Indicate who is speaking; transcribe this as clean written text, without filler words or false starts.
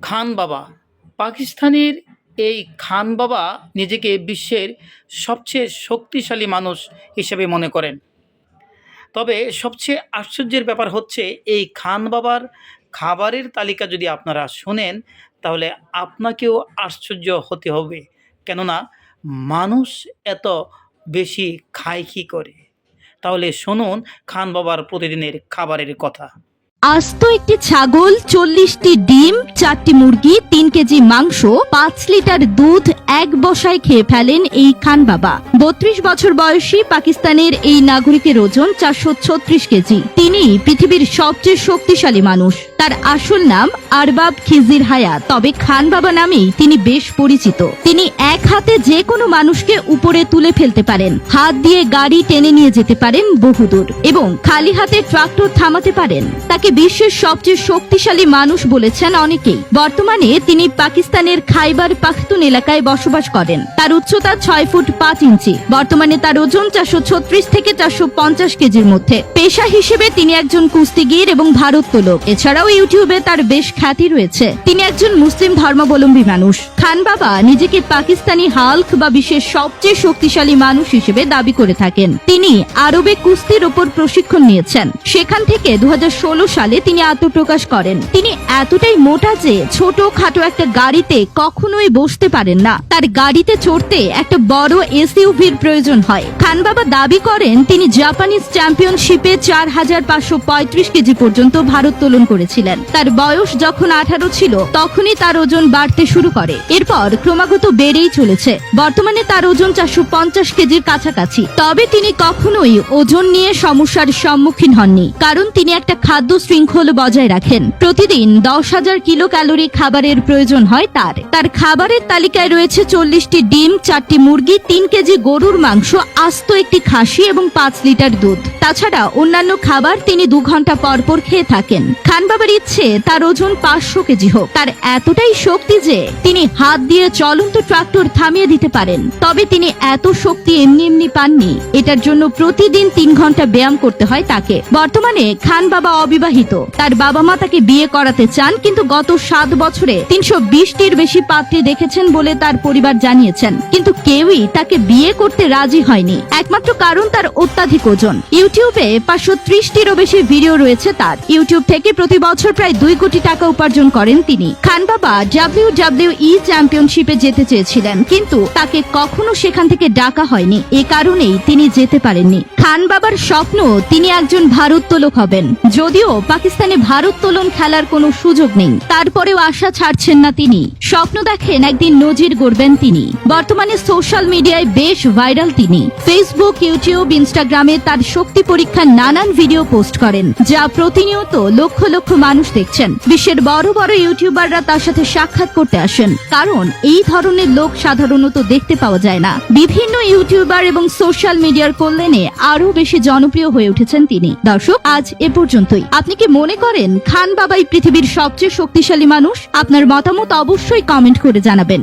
Speaker 1: খান বাবা পাকিস্তানের এই খান বাবা নিজেকে বিশ্বের সবচেয়ে শক্তিশালী মানুষ হিসেবে মনে করেন। তবে সবচেয়ে আশ্চর্যের ব্যাপার হচ্ছে এই খান বাবার খাবারের তালিকা যদি আপনারা শোনেন তাহলে আপনাকেও আশ্চর্য হতে হবে। কেননা মানুষ এত বেশি খায় কী করে? তাহলে শুনুন খান বাবার প্রতিদিনের খাবারের কথা।
Speaker 2: আস্ত একটি ছাগল, 40টি ডিম, 4টি মুরগি, 3 কেজি মাংস, 5 লিটার দুধ এক বসায় খেয়ে ফেলেন এই খান বাবা। 32 বছর বয়সী পাকিস্তানের এই নাগরিকের ওজন 436 কেজি। তিনি পৃথিবীর সবচেয়ে শক্তিশালী মানুষ। তার আসল নাম আরবাব খিজির হায়াত, তবে খান বাবা নামেই তিনি বেশ পরিচিত। তিনি এক হাতে যে কোনো মানুষকে উপরে তুলে ফেলতে পারেন, হাত দিয়ে গাড়ি টেনে নিয়ে যেতে পারেন বহুদূর এবং খালি হাতে ট্রাক্টর থামাতে পারেন। তাকে বিশ্বের সবচেয়ে শক্তিশালী মানুষ বলেছেন অনেকেই। বর্তমানে তিনি পাকিস্তানের খাইবার পাখতুন এলাকায় বসবাস করেন। তার উচ্চতা 6 ফুট 5 ইঞ্চি। বর্তমানে তার ওজন 436 থেকে 450 কেজির মধ্যে। পেশা হিসেবে তিনি একজন কুস্তিগীর এবং ভারোত্তোলক। এছাড়াও ইউটিউবে তার বেশ খ্যাতি রয়েছে। তিনি একজন মুসলিম ধর্মাবলম্বী মানুষ। খান বাবা নিজেকে পাকিস্তানি হাল্ক বা বিশ্বের সবচেয়ে শক্তিশালী মানুষ হিসেবে দাবি করে থাকেন। তিনি আরবে কুস্তির ওপর প্রশিক্ষণ নিয়েছেন। সেখান থেকে 2016 সালে তিনি আত্মপ্রকাশ করেন। তিনি এতটাই মোটা যে ছোট খাটো একটা গাড়িতে কখনোই বসতে পারেন না। তার গাড়িতে চড়তে একটা বড় এসইউভির প্রয়োজন হয়। খান বাবা দাবি করেন তিনি জাপানিজ চ্যাম্পিয়নশিপে 4535 কেজি পর্যন্ত ভারোত্তোলন করেছিলেন। তার বয়স যখন 18 ছিল তখনই তার ওজন বাড়তে শুরু করে। এরপর ক্রমাগত বেড়েই চলেছে। বর্তমানে তার ওজন 450 কেজির কাছাকাছি। তবে তিনি কখনোই ওজন নিয়ে সমস্যার সম্মুখীন হননি, কারণ তিনি একটা খাদ্য শৃঙ্খল বজায় রাখেন। প্রতিদিন 10,000 কিলো ক্যালোরি খাবারের প্রয়োজন হয় তার। তার খাবারের তালিকায় রয়েছে 40টি ডিম, 4টি মুরগি, 3 কেজি গরুর মাংস, আস্ত একটি খাসি এবং 5 লিটার দুধ। তাছাড়া অন্যান্য খাবার তিনি 2 ঘন্টা পর পর খেয়ে থাকেন। খান বাবার ইচ্ছে তার ওজন 500 কেজি হোক। তার এতটাই শক্তি যে তিনি হাত দিয়ে চলন্ত ট্রাক্টর থামিয়ে দিতে পারেন। তবে তিনি এত শক্তি এমনি এমনি পাননি। এটার জন্য প্রতিদিন 3 ঘন্টা ব্যায়াম করতে হয় তাকে। বর্তমানে খান বাবা অবিবাহিত। তার বাবা মা তাকে বিয়ে করাতে চান, কিন্তু গত 7 বছরে 320টির বেশি পাত্রী দেখেছেন বলে তার পরিবার জানিয়েছেন, কিন্তু কেউই তাকে বিয়ে করতে রাজি হয়নি। একমাত্র কারণ তার অত্যাধিক ওজন। ইউটিউবে 530টিরও বেশি ভিডিও রয়েছে তার। ইউটিউব থেকে প্রতি বছর প্রায় 2 কোটি টাকা উপার্জন করেন তিনি। খান বাবা WWE চ্যাম্পিয়নশিপে যেতে চেয়েছিলেন, কিন্তু তাকে কখনো সেখান থেকে ডাকা হয়নি। এ কারণেই তিনি যেতে পারেননি। খান বাবার স্বপ্ন তিনি একজন ভারোত্তোলক হবেন। যদিও পাকিস্তানে ভারোত্তোলন খেলার কোনো সুযোগ নেই, তারপরেও আশা ছাড়ছেন না তিনি। স্বপ্ন দেখেন একদিন নজির গড়বেন তিনি। বর্তমানে সোশ্যাল মিডিয়ায় বেশ ভাইরাল তিনি। ফেসবুক, ইউটিউব, ইনস্টাগ্রামে তার শক্তি পরীক্ষার নানান ভিডিও পোস্ট করেন, যা প্রতিনিয়ত লক্ষ লক্ষ মানুষ দেখছেন। বিশ্বের বড় বড় ইউটিউবাররা তার সাথে সাক্ষাৎ করতে আসেন, কারণ এই ধরনের লোক সাধারণত দেখতে পাওয়া যায় না। বিভিন্ন ইউটিউবার এবং সোশ্যাল মিডিয়ার কল্যাণে আরো বেশি জনপ্রিয় হয়ে উঠেছেন তিনি। দর্শক, আজ এ পর্যন্তই। আপনি কি মনে করেন খান বাবাই পৃথিবীর সবচেয়ে শক্তিশালী মানুষ? আপনার মতামত অবশ্যই কমেন্ট করে জানাবেন।